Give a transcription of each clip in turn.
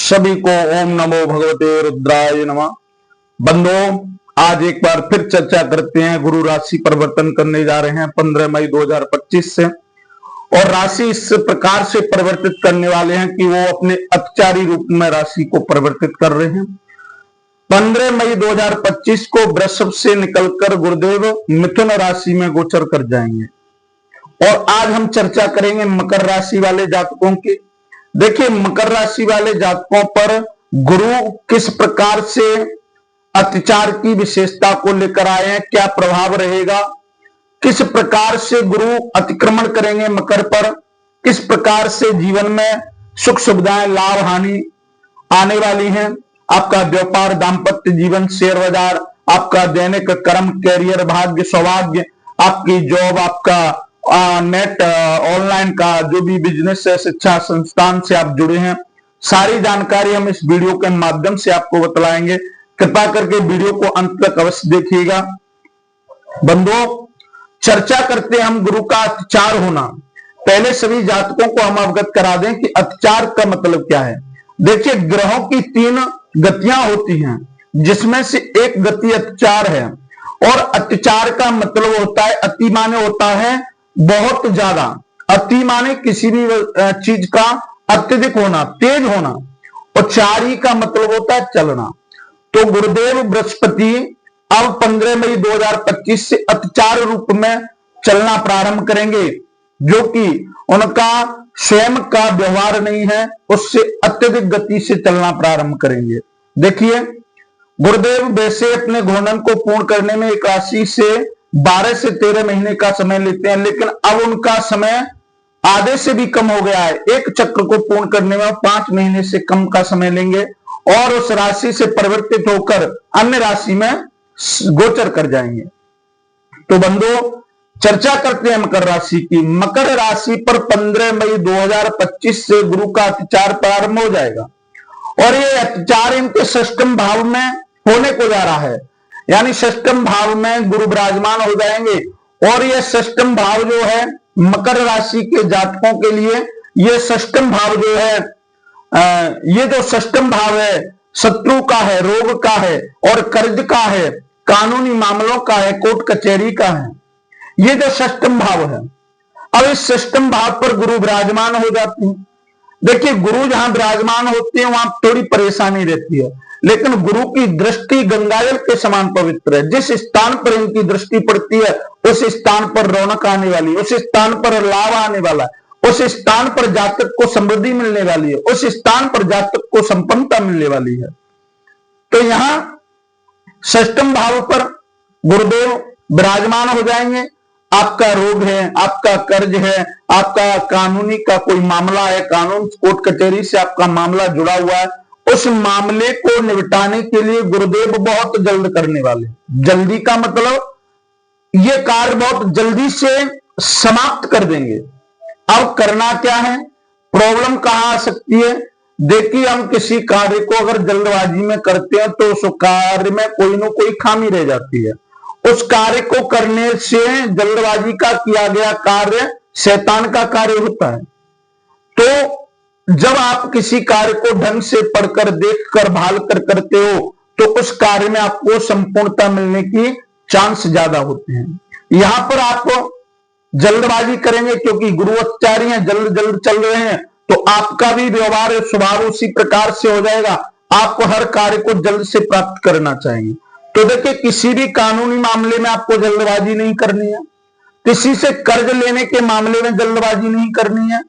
सभी को ओम नमो भगवते रुद्राय नमः। बंधुओं, आज एक बार फिर चर्चा करते हैं। गुरु राशि परिवर्तन करने जा रहे हैं 15 मई 2025 से, और राशि इस प्रकार से परिवर्तित करने वाले हैं कि वो अपने अतिचारी रूप में राशि को परिवर्तित कर रहे हैं। 15 मई 2025 को वृषभ से निकलकर गुरुदेव मिथुन राशि में गोचर कर जाएंगे। और आज हम चर्चा करेंगे मकर राशि वाले जातकों की। देखिए, मकर राशि वाले जातकों पर गुरु किस प्रकार से अतिचार की विशेषता को लेकर आए हैं, क्या प्रभाव रहेगा, किस प्रकार से गुरु अतिक्रमण करेंगे मकर पर, किस प्रकार से जीवन में सुख सुविधाएं लाभ हानि आने वाली हैं, आपका व्यापार दाम्पत्य जीवन शेयर बाजार, आपका दैनिक कर्म कैरियर भाग्य सौभाग्य, आपकी जॉब, आपका नेट ऑनलाइन का जो भी बिजनेस है, शिक्षा संस्थान से आप जुड़े हैं, सारी जानकारी हम इस वीडियो के माध्यम से आपको बतलाएंगे। कृपा करके वीडियो को अंत तक अवश्य देखिएगा। बंधुओं, चर्चा करते हैं हम गुरु का अतिचार होना। पहले सभी जातकों को हम अवगत करा दें कि अतिचार का मतलब क्या है। देखिए, ग्रहों की 3 गतियां होती हैं, जिसमें से एक गति अतिचार है। और अतिचार का मतलब होता है, अति माने होता है बहुत ज्यादा, अति माने किसी भी चीज का अत्यधिक होना, तेज होना, और चारी का मतलब होता है चलना। तो गुरुदेव बृहस्पति अब 15 मई 2025 से अतिचार रूप में चलना प्रारंभ करेंगे, जो कि उनका स्वयं का व्यवहार नहीं है, उससे अत्यधिक गति से चलना प्रारंभ करेंगे। देखिए, गुरुदेव वैसे अपने घूर्णन को पूर्ण करने में एक राशि से 12 से 13 महीने का समय लेते हैं, लेकिन अब उनका समय आधे से भी कम हो गया है। एक चक्र को पूर्ण करने में 5 महीने से कम का समय लेंगे और उस राशि से परिवर्तित होकर अन्य राशि में गोचर कर जाएंगे। तो बंधुओं, चर्चा करते हैं मकर राशि की। मकर राशि पर 15 मई 2025 से गुरु का अतिचार प्रारंभ हो जाएगा, और ये अतिचार इनके षष्ठम भाव में होने को जा रहा है। यानी षष्ठम भाव में गुरु विराजमान हो जाएंगे, और यह षष्ठम भाव जो है मकर राशि के जातकों के लिए, ये षष्ठम भाव जो है, ये जो षष्ठम भाव है शत्रु का है, रोग का है, और कर्ज का है, कानूनी मामलों का है, कोर्ट कचहरी का है। ये जो षष्ठम भाव है, अब इस षष्ठम भाव पर गुरु विराजमान हो जाते हैं। देखिए, गुरु जहां विराजमान होते हैं वहां थोड़ी परेशानी रहती है, लेकिन गुरु की दृष्टि गंगाजल के समान पवित्र है। जिस स्थान पर इनकी दृष्टि पड़ती है उस स्थान पर रौनक आने वाली है, उस स्थान पर लाभ आने वाला है, उस स्थान पर जातक को समृद्धि मिलने वाली है, उस स्थान पर जातक को संपन्नता मिलने वाली है। तो यहां षष्ठम भाव पर गुरुदेव विराजमान हो जाएंगे। आपका रोग है, आपका कर्ज है, आपका कानूनी का कोई मामला है, कानून कोर्ट कचहरी से आपका मामला जुड़ा हुआ है, उस मामले को निपटाने के लिए गुरुदेव बहुत जल्द करने वाले। जल्दी का मतलब ये कार्य बहुत जल्दी से समाप्त कर देंगे। अब करना क्या है, प्रॉब्लम कहां आ सकती है। देखिए, हम किसी कार्य को अगर जल्दबाजी में करते हैं तो उस कार्य में कोई ना कोई खामी रह जाती है। उस कार्य को करने से जल्दबाजी का किया गया कार्य शैतान का कार्य होता है। तो जब आप किसी कार्य को ढंग से पढ़कर, देखकर, भाल कर करते हो तो उस कार्य में आपको संपूर्णता मिलने की चांस ज्यादा होते हैं। यहां पर आप जल्दबाजी करेंगे क्योंकि गुरु अतिचारी हैं, जल्द जल्द चल रहे हैं, तो आपका भी व्यवहार स्वभाव उसी प्रकार से हो जाएगा। आपको हर कार्य को जल्द से प्राप्त करना चाहिए। तो देखिए, किसी भी कानूनी मामले में आपको जल्दबाजी नहीं करनी है, किसी से कर्ज लेने के मामले में जल्दबाजी नहीं करनी है,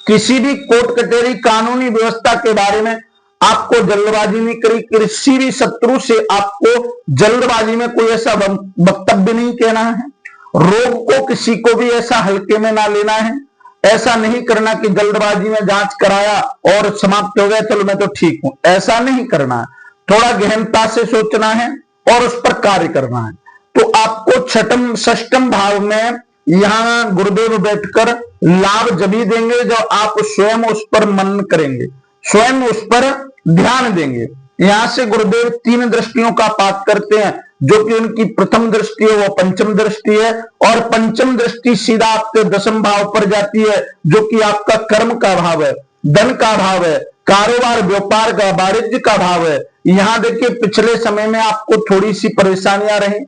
किसी भी कोर्ट कचहरी कानूनी व्यवस्था के बारे में आपको जल्दबाजी नहीं करी, किसी भी शत्रु से आपको जल्दबाजी में कोई ऐसा वक्तव्य नहीं कहना है, रोग को किसी को भी ऐसा हल्के में ना लेना है। ऐसा नहीं करना कि जल्दबाजी में जांच कराया और समाप्त हो गया, चलो मैं तो ठीक हूं, ऐसा नहीं करना है। थोड़ा गहनता से सोचना है और उस पर कार्य करना है। तो आपको षष्ठम भाव में यहां गुरुदेव बैठकर लाभ जब ही देंगे जब आप स्वयं उस पर मनन करेंगे, स्वयं उस पर ध्यान देंगे। यहां से गुरुदेव 3 दृष्टियों का पाठ करते हैं, जो कि उनकी प्रथम दृष्टि है वो पंचम दृष्टि है, और पंचम दृष्टि सीधा आपके 10वें भाव पर जाती है, जो कि आपका कर्म का भाव है, धन का भाव है, कारोबार व्यापार का वाणिज्य का भाव है। यहां देखिए पिछले समय में आपको थोड़ी सी परेशानियां रही।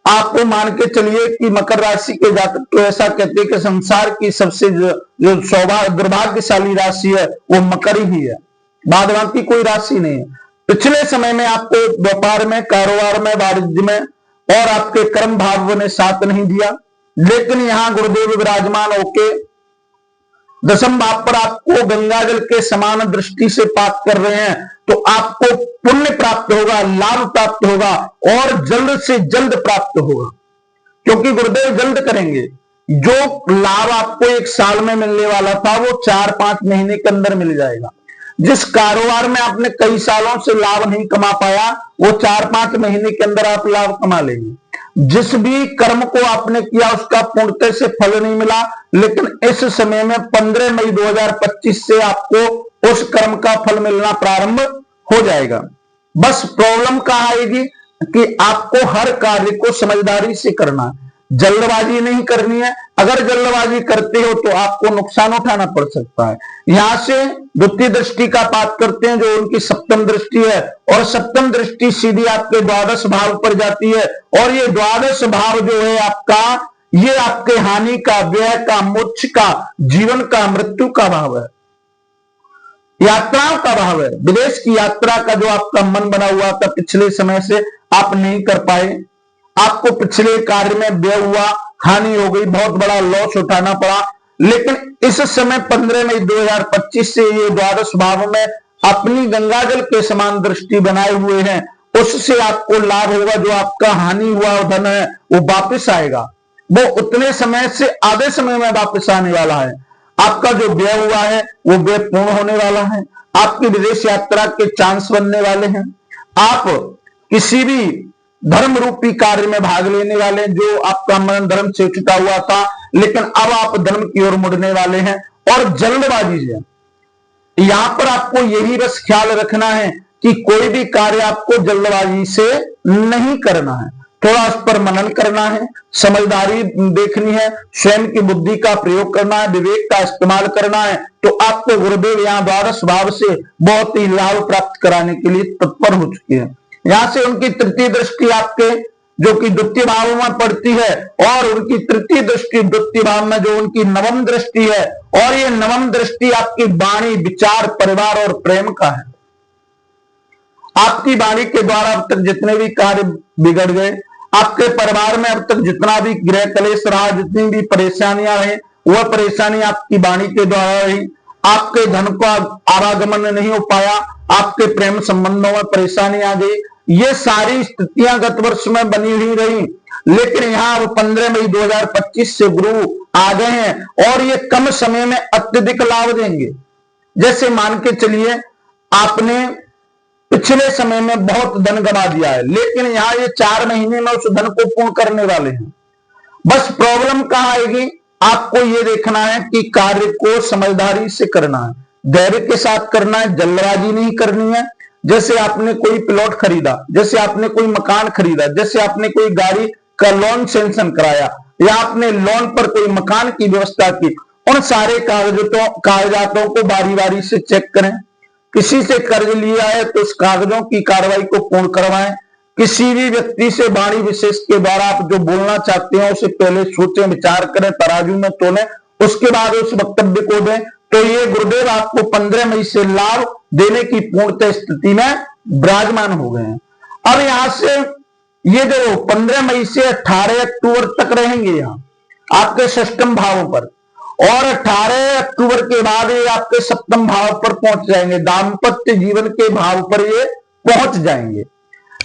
आपको मान के चलिए कि मकर राशि के जातक तो ऐसा कहते हैं कि संसार की सबसे जो दुर्भाग्यशाली राशि है वो मकर ही है, बाद बाकी कोई राशि नहीं है। पिछले समय में आपको व्यापार में, कारोबार में, वाणिज्य में और आपके कर्म भाव ने साथ नहीं दिया, लेकिन यहां गुरुदेव विराजमान होके दशम भाव पर आपको गंगा जल के समान दृष्टि से पात कर रहे हैं, तो आपको पुण्य प्राप्त होगा, लाभ प्राप्त होगा और जल्द से जल्द प्राप्त होगा, क्योंकि गुरुदेव जल्द करेंगे। जो लाभ आपको एक साल में मिलने वाला था वो 4-5 महीने के अंदर मिल जाएगा। जिस कारोबार में आपने कई सालों से लाभ नहीं कमा पाया वो 4-5 महीने के अंदर आप लाभ कमा लेंगे। जिस भी कर्म को आपने किया उसका पूर्णतः से फल नहीं मिला, लेकिन इस समय में 15 मई 2025 से आपको उस कर्म का फल मिलना प्रारंभ हो जाएगा। बस प्रॉब्लम कहां आएगी कि आपको हर कार्य को समझदारी से करना है, जल्दबाजी नहीं करनी है। अगर जल्दबाजी करते हो तो आपको नुकसान उठाना पड़ सकता है। यहां से द्वितीय दृष्टि का पाठ करते हैं जो उनकी सप्तम दृष्टि है, और सप्तम दृष्टि सीधी आपके द्वादश भाव पर जाती है, और ये द्वादश भाव जो है आपका, ये आपके हानि का, व्यय का, मोक्ष का, जीवन का, मृत्यु का भाव है, यात्राओं का भाव है। विदेश की यात्रा का जो आपका मन बना हुआ था पिछले समय से आप नहीं कर पाए, आपको पिछले कार्य में व्यय हुआ, हानि हो गई, बहुत बड़ा लॉस उठाना पड़ा, लेकिन इस समय 15 मई 2025 से ये द्वादश भाव में अपनी गंगा जल के समान दृष्टि बनाए हुए हैं, उससे आपको लाभ होगा। जो आपका हानि हुआ धन है वो वापस आएगा, वो उतने समय से आधे समय में वापस आने वाला है। आपका जो व्यय हुआ है वो व्यय पूर्ण होने वाला है, आपकी विदेश यात्रा के चांस बनने वाले हैं, आप किसी भी धर्म रूपी कार्य में भाग लेने वाले हैं। जो आपका मन धर्म से छुटा हुआ था, लेकिन अब आप धर्म की ओर मुड़ने वाले हैं। और जल्दबाजी से यहां पर आपको यही बस ख्याल रखना है कि कोई भी कार्य आपको जल्दबाजी से नहीं करना है, थोड़ा उस पर मनन करना है, समझदारी देखनी है, स्वयं की बुद्धि का प्रयोग करना है, विवेक का इस्तेमाल करना है, तो आपको गुरुदेव यहां द्वादश भाव से बहुत ही लाभ प्राप्त कराने के लिए तत्पर हो चुके हैं। यहां से उनकी तृतीय दृष्टि आपके जो कि द्वितीय भाव में पड़ती है, और उनकी तृतीय दृष्टि द्वितीय भाव में जो उनकी नवम दृष्टि है, और ये नवम दृष्टि आपकी वाणी, विचार, परिवार और प्रेम का है। आपकी वाणी के द्वारा अब तक जितने भी कार्य बिगड़ गए, आपके परिवार में अब तक जितना भी गृह कलेश रहा, जितनी भी परेशानियां रही, वह परेशानी आपकी वाणी के द्वारा रही। आपके धन का आवागमन नहीं हो पाया, आपके प्रेम संबंधों में परेशानी आ गई, ये सारी स्थितियां गत वर्ष में बनी हुई रही, लेकिन यहां 15 मई 2025 से गुरु आ गए हैं और ये कम समय में अत्यधिक लाभ देंगे। जैसे मान के चलिए आपने पिछले समय में बहुत धन गंवा दिया है, लेकिन यहां ये 4 महीने में उस धन को पूर्ण करने वाले हैं। बस प्रॉब्लम कहां आएगी, आपको ये देखना है कि कार्य को समझदारी से करना है, धैर्य के साथ करना है, जल्दबाजी नहीं करनी है। जैसे आपने कोई प्लॉट खरीदा, जैसे आपने कोई मकान खरीदा, जैसे आपने कोई गाड़ी का लोन सैंक्शन कराया, या आपने लोन पर कोई मकान की व्यवस्था की, उन सारे कागजातों को बारी बारी से चेक करें। किसी से कर्ज लिया है तो उस कागजों की कार्रवाई को पूर्ण करवाएं। किसी भी व्यक्ति से वाणी विशेष के द्वारा आप जो बोलना चाहते हो उसे पहले सोचें, विचार करें, तराजू में तोलें, उसके बाद उस वक्तव्य को दें। तो ये गुरुदेव आपको 15 मई से लाभ देने की पूर्णतः स्थिति में विराजमान हो गए हैं। अब यहां से ये जो 15 मई से 18 अक्टूबर तक रहेंगे यहां आपके षष्ठम भावों पर, और 18 अक्टूबर के बाद ये आपके सप्तम भाव पर पहुंच जाएंगे, दाम्पत्य जीवन के भाव पर ये पहुंच जाएंगे।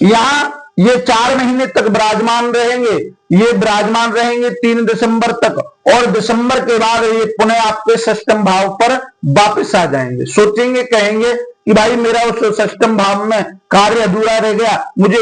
यहां ये 4 महीने तक विराजमान रहेंगे, ये विराजमान रहेंगे 3 दिसंबर तक, और दिसंबर के बाद ये पुनः आपके षष्ठम भाव पर वापस आ जाएंगे। सोचेंगे, कहेंगे कि भाई मेरा उस षष्ठम भाव में कार्य अधूरा रह गया, मुझे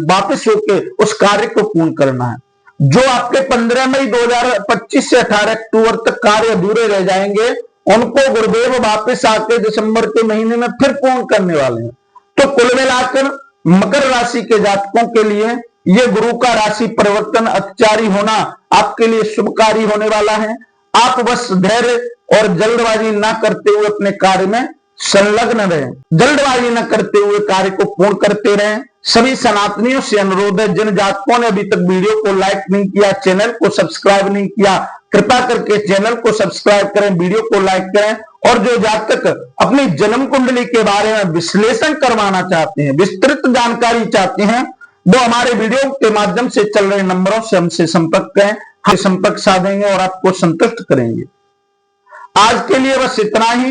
वापस होके उस कार्य को पूर्ण करना है। जो आपके 15 मई 2025 से 18 अक्टूबर तक कार्य अधूरे रह जाएंगे, उनको गुरुदेव वापस आके दिसंबर के महीने में फिर पूर्ण करने वाले हैं। तो कुल मिलाकर मकर राशि के जातकों के लिए ये गुरु का राशि परिवर्तन अत्याचारी होना आपके लिए शुभकारी होने वाला है। आप बस धैर्य और जल्दबाजी ना करते हुए अपने कार्य में संलग्न रहें, जल्दबाजी न करते हुए कार्य को पूर्ण करते रहें। सभी सनातनियों से अनुरोध है, जिन जातकों ने अभी तक वीडियो को लाइक नहीं किया, चैनल को सब्सक्राइब नहीं किया, कृपा करके चैनल को सब्सक्राइब करें, वीडियो को लाइक करें। और जो जातक अपनी जन्म कुंडली के बारे में विश्लेषण करवाना चाहते हैं, विस्तृत जानकारी चाहते हैं, वो हमारे वीडियो के माध्यम से चल रहे नंबरों से हमसे संपर्क करें। हम संपर्क साधेंगे और आपको संतुष्ट करेंगे। आज के लिए बस इतना ही।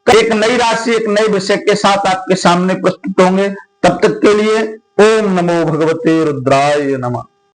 एक नई राशि, एक नए विषय के साथ आपके सामने प्रस्तुत होंगे। तब तक के लिए ओम नमो भगवते रुद्राय नमः।